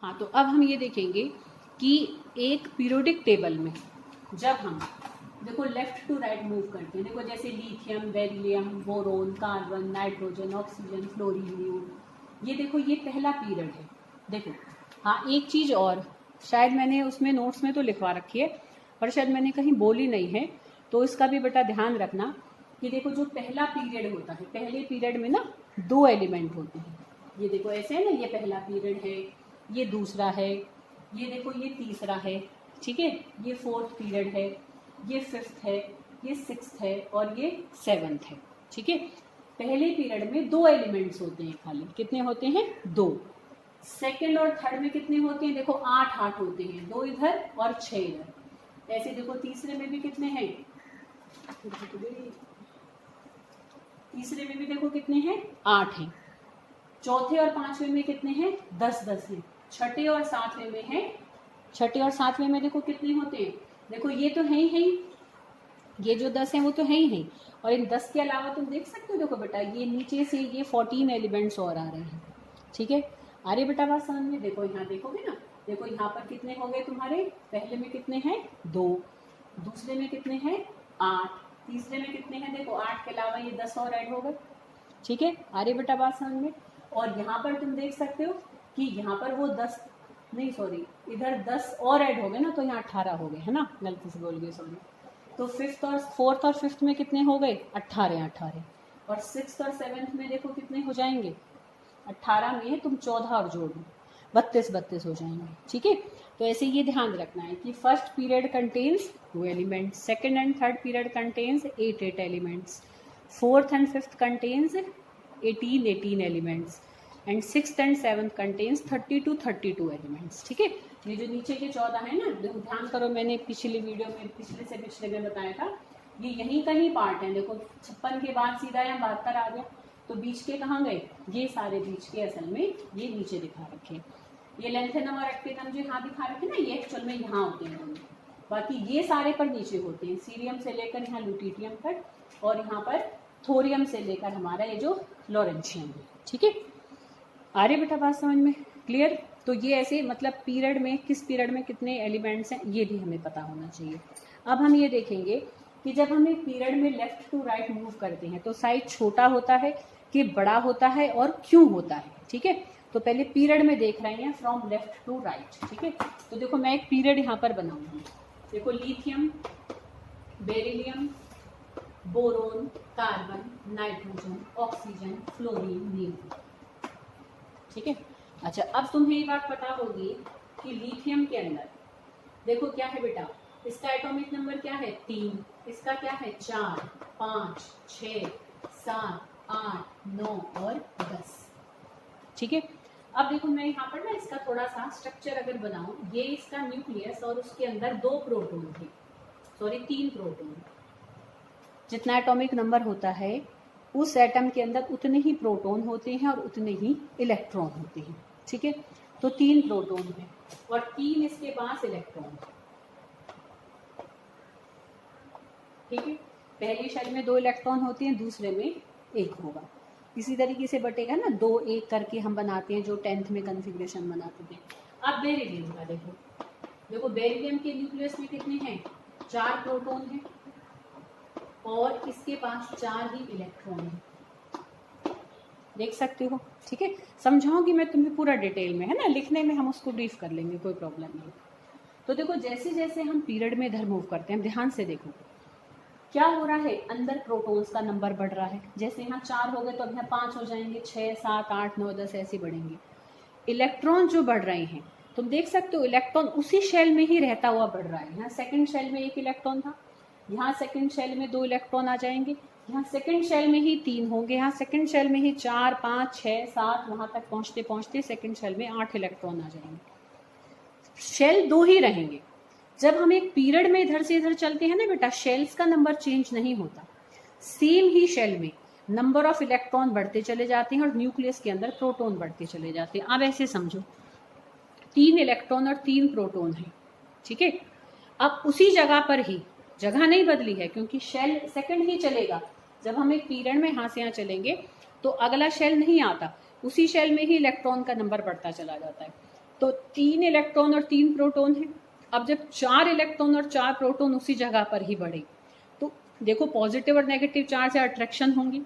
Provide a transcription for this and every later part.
हाँ, तो अब हम ये देखेंगे कि एक पीरियोडिक टेबल में जब हम देखो लेफ्ट टू राइट मूव करते हैं, देखो जैसे lithium, beryllium, boron, carbon, nitrogen, oxygen, fluorine, ये देखो ये पहला पीरियड है। देखो हाँ, एक चीज़ और शायद मैंने उसमें नोट्स में तो लिखवा रखी है पर शायद मैंने कहीं बोली नहीं है, तो इसका भी बेटा ध्यान रखना कि देखो जो पहला पीरियड होता है, पहले पीरियड में ना 2 एलिमेंट होते हैं। ये देखो ऐसे है ना, ये पहला पीरियड है, ये दूसरा है, ये देखो ये तीसरा है, ठीक है, ये 4th पीरियड है, ये 5th है, ये 6th है और ये 7th है। ठीक है, पहले पीरियड में 2 एलिमेंट्स होते हैं खाली। कितने होते हैं? 2। सेकेंड और थर्ड में कितने होते हैं? देखो 8 होते हैं, 2 इधर और 6 इधर। ऐसे देखो तीसरे में भी कितने हैं? तीसरे में भी देखो कितने हैं? 8 हैं। चौथे और पांचवें में कितने हैं? 10 हैं। छठे और सातवें में है, छठे और सातवें में देखो कितने होते हैं? देखो ये तो है ही, ये जो 10 हैं वो तो है ही। और इन 10 के अलावा तुम देख सकते हो, देखो बेटा ये नीचे से ये 14 एलिमेंट्स और आ रहे हैं। ठीक है, आ रही बेटा बात समझ में? देखो यहाँ देखोगे ना, देखो यहाँ पर कितने हो गए तुम्हारे? पहले में कितने हैं? 2, दूसरे में कितने हैं? 8, तीसरे में कितने हैं? देखो 8 के अलावा ये 10 और ऐड हो गए। ठीक है, आ रही बेटा बात समझ में? और यहाँ पर तुम देख सकते हो कि यहाँ पर वो 10 नहीं, सॉरी, इधर 10 और ऐड हो गए ना, तो यहाँ 18 हो गए, है ना, गलती से बोल गए, सॉरी। तो 4th और 5th में कितने हो गए? 18। और 6th और 7th में देखो कितने हो जाएंगे? 18 में तुम 14 और जोड़ लो, 32 हो जाएंगे। ठीक है, तो ऐसे ये ध्यान रखना है कि first period contains 2 elements, second and third period contains 8 elements, 4th and 5th contains 18 elements, and 6th and 7th contains 30 to 32 elements. ठीक है, ये जो नीचे के 14 है ना, ध्यान करो, मैंने पिछली वीडियो में पिछले से पिछले में बताया था, ये यहीं का ही पार्ट है। देखो 56 के बाद सीधा यहाँ 72 आ गया, तो बीच के कहाँ गए? ये सारे बीच के असल में ये नीचे दिखा रखे। ये लेंथेनम और एक्टिनम जो यहाँ दिखा रखे ना, ये एक्चुअल में यहाँ होते हैं, बाकी ये सारे पर नीचे होते हैं। सीरियम से लेकर यहाँ लुटीटियम तक, और यहाँ पर थोरियम से लेकर हमारा ये जो लॉरेंशियम है। ठीक है, आ रही बेटा बात समझ में? क्लियर? तो ये ऐसे मतलब पीरियड में किस पीरियड में कितने एलिमेंट्स हैं ये भी हमें पता होना चाहिए। अब हम ये देखेंगे कि जब हम एक पीरियड में लेफ्ट टू राइट मूव करते हैं तो साइज छोटा होता है कि बड़ा होता है और क्यों होता है। ठीक है, तो पहले पीरियड में देख रहे हैं फ्रॉम लेफ्ट टू राइट। ठीक है, तो देखो मैं एक पीरियड यहाँ पर बनाऊंगी। देखो lithium, beryllium, boron, carbon, nitrogen, oxygen, fluorine, neon. ठीक है, अच्छा अब तुम्हें ये बात पता होगी कि लिथियम के अंदर देखो क्या है बेटा, इसका एटॉमिक नंबर क्या है? 3, इसका क्या है? 4, 5, 6, 7, 8, 9 और 10। ठीक है, अब देखो मैं यहाँ पर ना इसका थोड़ा सा स्ट्रक्चर अगर बनाऊं, ये इसका न्यूक्लियस और उसके अंदर 2 प्रोटॉन थे, सॉरी 3 प्रोटॉन। जितना एटॉमिक नंबर होता है उस एटम के अंदर उतने ही प्रोटॉन होते हैं और उतने ही इलेक्ट्रॉन होते हैं। ठीक है, तो 3 प्रोटॉन है और 3 इसके पास इलेक्ट्रॉन। ठीक है, पहली शेल में 2 इलेक्ट्रॉन होते हैं, दूसरे में 1 होगा। इसी तरीके से बटेगा ना, 2 1 करके हम बनाते हैं जो 10th में कॉन्फ़िगरेशन बनाते थे। अब बेरिलियम का देखो, देखो बेरिलियम के न्यूक्लियस में कितने हैं? 4 प्रोटॉन हैं और इसके पास 4 ही इलेक्ट्रॉन हैं। देख सकते हो? ठीक है, समझाऊंगी मैं तुम्हें पूरा डिटेल में, है ना, लिखने में हम उसको ब्रीफ कर लेंगे, कोई प्रॉब्लम नहीं। तो देखो जैसे जैसे हम पीरियड में इधर मूव करते हैं, ध्यान से देखो क्या हो रहा है, अंदर प्रोटॉन्स का नंबर बढ़ रहा है। जैसे यहाँ 4 हो गए तो अब यहाँ 5 हो जाएंगे, 6, 7, 8, 9, 10 ऐसे बढ़ेंगे। इलेक्ट्रॉन जो बढ़ रहे हैं तुम देख सकते हो, इलेक्ट्रॉन उसी शेल में ही रहता हुआ बढ़ रहा है। यहाँ सेकेंड शेल में 1 इलेक्ट्रॉन था, यहाँ सेकेंड शेल में 2 इलेक्ट्रॉन आ जाएंगे, यहाँ सेकेंड शेल में ही 3 होंगे, यहाँ सेकेंड शेल में ही 4, 5, 6, 7, वहां तक पहुंचते पहुंचते सेकेंड शेल में 8 इलेक्ट्रॉन आ जाएंगे। शेल 2 ही रहेंगे। जब हम एक पीरियड में इधर से इधर चलते हैं ना बेटा, शेल्स का नंबर चेंज नहीं होता, सेम ही शेल में नंबर ऑफ इलेक्ट्रॉन बढ़ते चले जाते हैं और न्यूक्लियस के अंदर प्रोटॉन बढ़ते चले जाते हैं। अब ऐसे समझो 3 इलेक्ट्रॉन और 3 प्रोटॉन है। ठीक है, अब उसी जगह पर ही, जगह नहीं बदली है क्योंकि शेल सेकंड ही चलेगा। जब हम एक पीरियड में यहाँ से यहाँ चलेंगे तो अगला शेल नहीं आता, उसी शेल में ही इलेक्ट्रॉन का नंबर बढ़ता चला जाता है। तो 3 इलेक्ट्रॉन और 3 प्रोटॉन है। अब जब 4 इलेक्ट्रॉन और 4 प्रोटॉन उसी जगह पर ही बढ़े तो देखो पॉजिटिव और नेगेटिव चार्ज से अट्रैक्शन होंगी।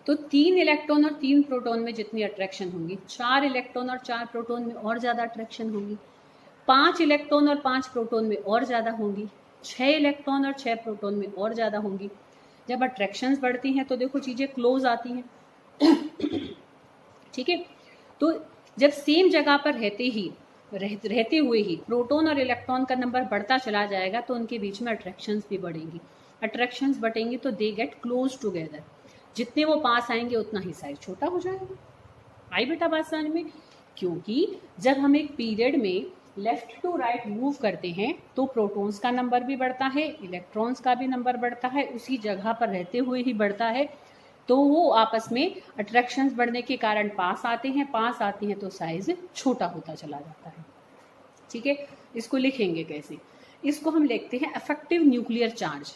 तो 3 इलेक्ट्रॉन और 3 प्रोटॉन में जितनी अट्रैक्शन होंगी 4 इलेक्ट्रॉन और 4 प्रोटॉन में और ज़्यादा अट्रैक्शन होंगी, 5 इलेक्ट्रॉन और 5 प्रोटॉन में और ज़्यादा होंगी, 6 इलेक्ट्रॉन और 6 प्रोटॉन में और ज़्यादा होंगी। जब अट्रैक्शंस बढ़ती हैं तो देखो चीज़ें क्लोज आती हैं। ठीक है, तो जब सेम जगह पर रहते हुए ही प्रोटॉन और इलेक्ट्रॉन का नंबर बढ़ता चला जाएगा तो उनके बीच में अट्रैक्शंस भी बढ़ेंगी। अट्रैक्शंस बढ़ेंगी तो दे गेट क्लोज टुगेदर। जितने वो पास आएंगे उतना ही साइज छोटा हो जाएगा। आई बेटा बात समझ में? क्योंकि जब हम एक पीरियड में लेफ्ट टू राइट मूव करते हैं तो प्रोटॉन्स का नंबर भी बढ़ता है, इलेक्ट्रॉन्स का भी नंबर बढ़ता है, उसी जगह पर रहते हुए ही बढ़ता है। तो वो आपस में अट्रैक्शंस बढ़ने के कारण पास आते हैं तो साइज छोटा होता चला जाता है। ठीक है, इसको लिखेंगे कैसे? इसको हम लिखते हैं अफेक्टिव न्यूक्लियर चार्ज।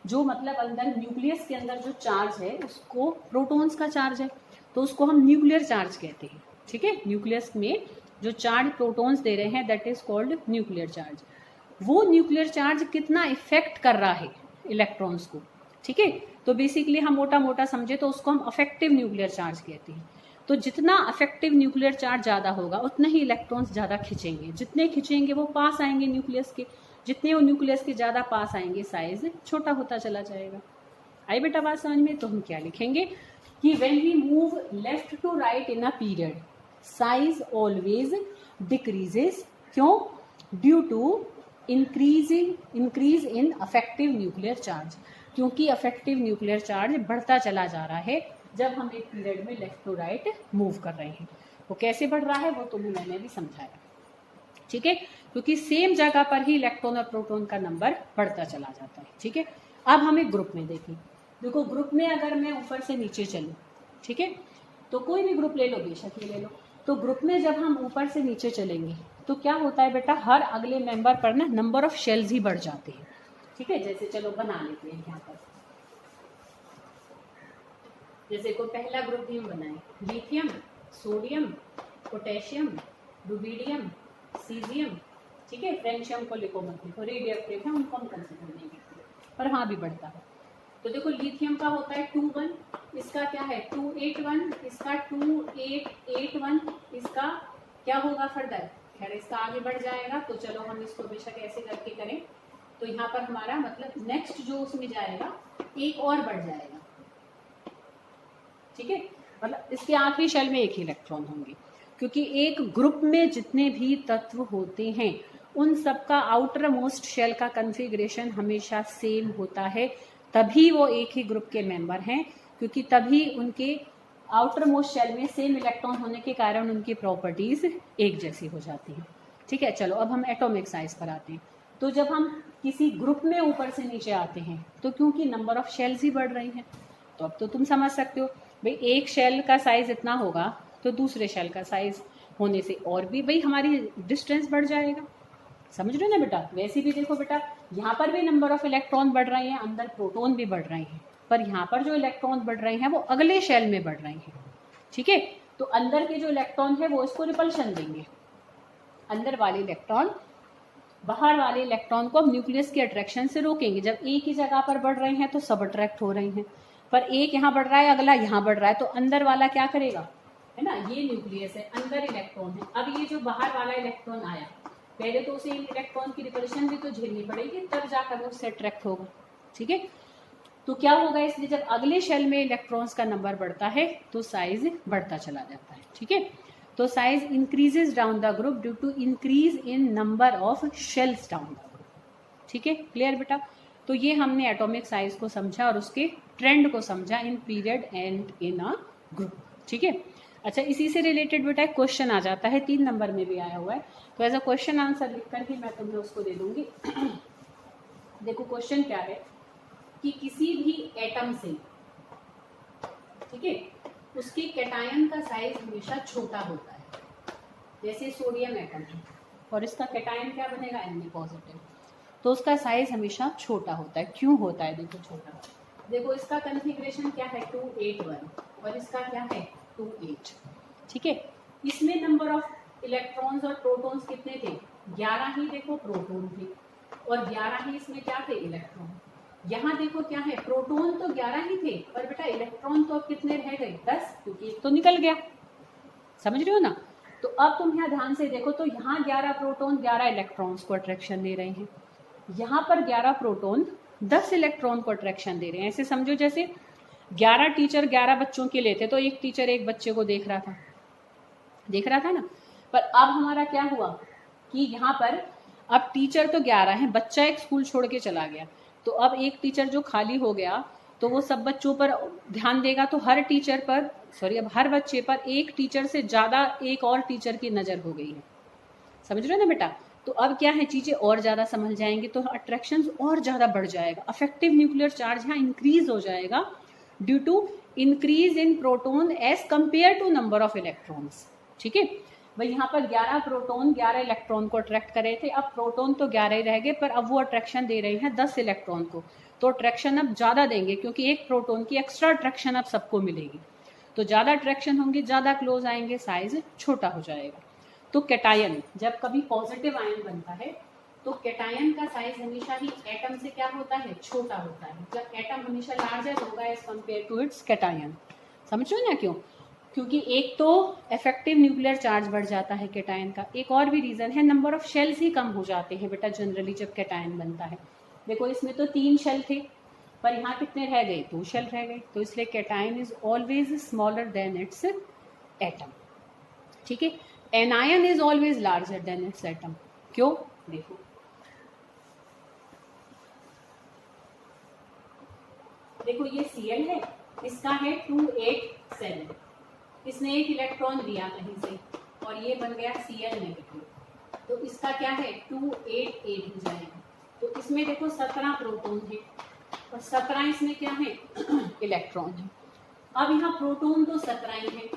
जो मतलब अंदर न्यूक्लियस के अंदर जो चार्ज है उसको प्रोटॉन्स का चार्ज है तो उसको हम न्यूक्लियर चार्ज कहते हैं। ठीक है, न्यूक्लियस में जो चार्ज प्रोटॉन्स दे रहे हैं that is called nuclear charge. वो न्यूक्लियर चार्ज कितना इफेक्ट कर रहा है इलेक्ट्रॉन्स को। ठीक है, तो बेसिकली हम मोटा मोटा समझे तो उसको हम अफेक्टिव न्यूक्लियर चार्ज कहते हैं। तो जितना अफेक्टिव न्यूक्लियर चार्ज ज़्यादा होगा उतना ही इलेक्ट्रॉन्स ज़्यादा खिंचेंगे, जितने खिंचेंगे वो पास आएंगे न्यूक्लियस के, जितने वो न्यूक्लियस के ज़्यादा पास आएंगे साइज छोटा होता चला जाएगा। आई बेटा बात समझ में? तो हम क्या लिखेंगे कि when we move left to right in a period size always decreases. क्यों? Due to increase in effective nuclear charge. क्योंकि अफेक्टिव न्यूक्लियर चार्ज बढ़ता चला जा रहा है जब हम एक पीरियड में लेफ्ट टू राइट मूव कर रहे हैं। वो कैसे बढ़ रहा है वो तुम्हें मैंने भी समझाया। ठीक है, क्योंकि सेम जगह पर ही इलेक्ट्रॉन और प्रोटॉन का नंबर बढ़ता चला जाता है। ठीक है, अब हम एक ग्रुप में देखें। देखो ग्रुप में अगर मैं ऊपर से नीचे चलूँ, ठीक है, तो कोई भी ग्रुप ले लो, बेशक ये ले लो। तो ग्रुप में जब हम ऊपर से नीचे चलेंगे तो क्या होता है बेटा, हर अगले मेंबर पर ना नंबर ऑफ शेल्स ही बढ़ जाते हैं। ठीक है, जैसे चलो बना लेते हैं यहाँ पर। जैसे कोई पहला ग्रुप भी हम बनाए, lithium, sodium, potassium, rubidium, caesium. ठीक है, फ्रेंशियम को लिखो मत लिखो, रेडियो एक्टिव है उनको हम कंसिडर नहीं करते, पर हाँ भी बढ़ता है। तो देखो लिथियम का होता है 21, इसका क्या है 281, इसका 2881, इसका क्या होगा फर्दर, खैर इसका आगे बढ़ जाएगा। तो चलो हम इसको बेशक ऐसे करके करें तो यहाँ पर हमारा मतलब नेक्स्ट जो उसमें जाएगा एक और बढ़ जाएगा। ठीक है, मतलब इसके आखिरी शेल में एक ही इलेक्ट्रॉन होंगे, क्योंकि एक ग्रुप में जितने भी तत्व होते हैं उन सबका आउटर मोस्ट शेल का कॉन्फ़िगरेशन हमेशा सेम होता है, तभी वो एक ही ग्रुप के मेंबर हैं, क्योंकि तभी उनके आउटर मोस्ट शेल में सेम इलेक्ट्रॉन होने के कारण उनकी प्रॉपर्टीज एक जैसी हो जाती हैं। ठीक है, चलो अब हम एटॉमिक साइज पर आते हैं। तो जब हम किसी ग्रुप में ऊपर से नीचे आते हैं तो क्योंकि नंबर ऑफ शेल्स ही बढ़ रही हैं, तो अब तो तुम समझ सकते हो भाई एक शेल का साइज इतना होगा तो दूसरे शेल का साइज होने से और भी भाई हमारी डिस्टेंस बढ़ जाएगा। समझ रहे हो ना बेटा? वैसे भी देखो बेटा, यहाँ पर भी नंबर ऑफ इलेक्ट्रॉन बढ़ रहे हैं, अंदर प्रोटॉन भी बढ़ रहे हैं, पर यहाँ पर जो इलेक्ट्रॉन बढ़ रहे हैं वो अगले शेल में बढ़ रहे हैं। ठीक है, तो अंदर के जो इलेक्ट्रॉन है वो इसको रिपल्शन देंगे, अंदर वाले इलेक्ट्रॉन बाहर वाले इलेक्ट्रॉन को अब न्यूक्लियस की अट्रैक्शन से रोकेंगे। जब एक ही जगह पर बढ़ रहे हैं तो सब अट्रैक्ट हो रहे हैं, पर एक यहाँ बढ़ रहा है अगला यहाँ बढ़ रहा है, तो अंदर वाला क्या करेगा, है ना, ये न्यूक्लियस है, अंदर इलेक्ट्रॉन है। अब ये जो बाहर वाला इलेक्ट्रॉन आया, पहले तो उसे इलेक्ट्रॉन की रिपल्शन भी तो झेलनी पड़ेगी, तब जाकर वो उससे अट्रैक्ट होगा। ठीक है, तो क्या होगा, इसलिए जब अगले शेल में इलेक्ट्रॉन्स का नंबर बढ़ता है तो साइज बढ़ता चला जाता है। ठीक है, तो size increases down the group due to increase in number of shells down the group. ठीक है, क्लियर बेटा? तो ये हमने एटॉमिक साइज को समझा और उसके ट्रेंड को समझा in period and in a group. ठीक है, अच्छा इसी से रिलेटेड बेटा एक क्वेश्चन आ जाता है, 3 नंबर में भी आया हुआ है, तो एज अ क्वेश्चन आंसर लिख कर ही मैं तुम्हें उसको दे दूंगी। देखो क्वेश्चन क्या है कि किसी भी एटम से, ठीक है, उसके कैटायन का साइज हमेशा छोटा होता है। जैसे सोडियम एटम है और इसका कैटायन क्या बनेगा, Na पॉजिटिव, तो उसका साइज हमेशा छोटा होता है। क्यों होता है देखो छोटा, देखो इसका कॉन्फ़िगरेशन क्या है 281 और इसका क्या है 28। ठीक है, इसमें नंबर ऑफ इलेक्ट्रॉन्स और प्रोटॉन्स कितने थे? 11 ही देखो प्रोटॉन थे और 11 ही इसमें क्या थे? इलेक्ट्रॉन। यहाँ देखो क्या है, प्रोटॉन तो 11 ही थे पर बेटा इलेक्ट्रॉन तो अब कितने रह गए? 10, क्योंकि एक तो निकल गया। समझ रहे हो ना? तो अब तुम यहाँ ध्यान से देखो तो यहाँ 11 प्रोटॉन 11 इलेक्ट्रॉन्स को अट्रैक्शन दे रहे हैं, यहाँ पर 11 प्रोटॉन 10 इलेक्ट्रॉन को अट्रैक्शन दे रहे हैं। ऐसे समझो जैसे 11 टीचर 11 बच्चों के लिए थे तो एक टीचर एक बच्चे को देख रहा था ना। पर अब हमारा क्या हुआ कि यहाँ पर अब टीचर तो 11 है, बच्चा एक स्कूल छोड़ के चला गया, तो अब एक टीचर जो खाली हो गया तो वो सब बच्चों पर ध्यान देगा, तो हर टीचर पर अब हर बच्चे पर एक टीचर से ज्यादा एक और टीचर की नजर हो गई है। समझ रहे हो ना बेटा? तो अब क्या है, चीजें और ज्यादा समझ जाएंगे तो अट्रैक्शन और ज्यादा बढ़ जाएगा, अफेक्टिव न्यूक्लियर चार्ज यहाँ इंक्रीज हो जाएगा due to increase in proton as compare to number of electrons. ठीक है भाई, यहाँ पर 11 प्रोटॉन 11 इलेक्ट्रॉन को अट्रैक्ट कर रहे थे, अब प्रोटॉन तो 11 ही रह गए पर अब वो अट्रैक्शन दे रहे हैं 10 इलेक्ट्रॉन को, तो अट्रैक्शन अब ज्यादा देंगे क्योंकि एक प्रोटॉन की एक्स्ट्रा अट्रैक्शन अब सबको मिलेगी, तो ज्यादा अट्रैक्शन होंगे, ज्यादा क्लोज आएंगे, साइज छोटा हो जाएगा। तो कैटायन जब कभी पॉजिटिव आयन बनता है तो कैटायन का साइज हमेशा ही एटम से क्या होता है? छोटा होता है। जब एटम हमेशा लार्जर होगा as compare to its cation. समझ रहे हो ना क्यों? क्योंकि एक तो इफेक्टिव न्यूक्लियर चार्ज बढ़ जाता है कैटायन का, एक और भी रीजन है नंबर ऑफ शेल्स ही कम हो जाते हैं बेटा जनरली जब कैटायन बनता है। देखो इसमें तो 3 शेल थे पर यहाँ कितने रह गए? 2 शेल रह गए, तो इसलिए cation is always smaller than it's atom. ठीक है, anion is always larger than it's atom. क्यों? देखो ये Cl है, इसका है 287, इसने एक इलेक्ट्रॉन दिया कहीं से और ये बन गया Cl नेगेटिव, तो इसका क्या है? 288 हो जाएगा। तो इसमें देखो 17 प्रोटॉन है और 17 इसमें क्या है? इलेक्ट्रॉन है। अब यहाँ प्रोटॉन तो 17 ही है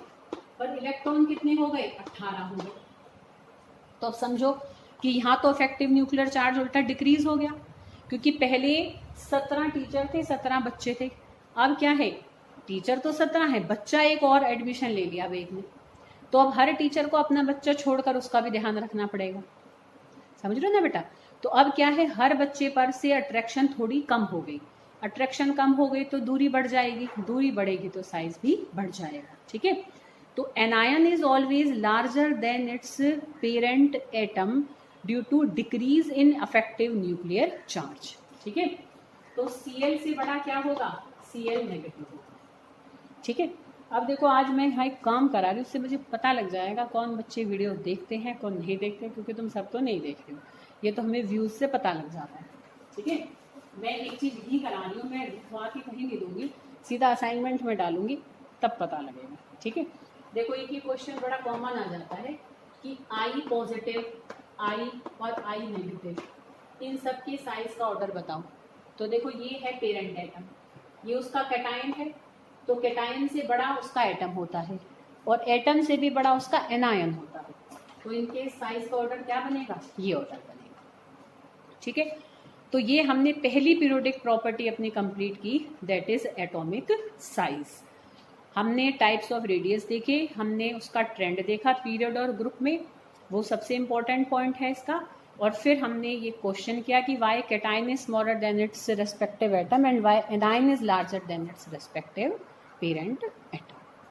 पर इलेक्ट्रॉन कितने हो गए? 18 हो गए। तो अब समझो कि यहाँ तो इफेक्टिव न्यूक्लियर चार्ज उल्टा डिक्रीज हो गया, क्योंकि पहले 17 टीचर थे 17 बच्चे थे, अब क्या है? टीचर तो 17 है, बच्चा एक और एडमिशन ले लिया वेग में, तो अब हर टीचर को अपना बच्चा छोड़कर उसका भी ध्यान रखना पड़ेगा। समझ रहे हो ना बेटा? तो अब क्या है, हर बच्चे पर से अट्रैक्शन थोड़ी कम हो गई, अट्रैक्शन कम हो गई तो दूरी बढ़ जाएगी, दूरी बढ़ेगी तो साइज भी बढ़ जाएगा। ठीक है, तो anion is always larger than its parent atom due to decrease in effective nuclear charge. ठीक है, तो Cl से बड़ा क्या होगा? Cl नेगेटिव होगा। ठीक है, अब देखो आज मैं यहाँ एक काम करा रही हूँ, उससे मुझे पता लग जाएगा कौन बच्चे वीडियो देखते हैं कौन नहीं देखते, क्योंकि तुम सब तो नहीं देख रहे हो, ये तो हमें व्यूज से पता लग जाता है। ठीक है, मैं एक चीज यही करा रही हूँ, मैं लिखवा के कहीं नहीं दूंगी, सीधा असाइनमेंट में डालूंगी तब पता लगेगा। ठीक है, देखो एक ही क्वेश्चन बड़ा कॉमन आ जाता है कि I पॉजिटिव, I और I नेगेटिव, इन सब के साइज का ऑर्डर बताओ। तो देखो ये है पेरेंट एटम, ये उसका कैटायन है, तो कैटायन से बड़ा उसका एटम होता है और एटम से भी बड़ा उसका एनायन होता है, तो इनके साइज का ऑर्डर क्या बनेगा? ये ऑर्डर बनेगा। ठीक है, तो ये हमने पहली पीरियोडिक प्रॉपर्टी अपनी कंप्लीट की, दैट इज एटॉमिक साइज। हमने टाइप्स ऑफ रेडियस देखे, हमने उसका ट्रेंड देखा पीरियड और ग्रुप में, वो सबसे इंपॉर्टेंट पॉइंट है इसका, और फिर हमने ये क्वेश्चन किया कि why cation is smaller than its respective atom and why anion is larger than its respective parent atom.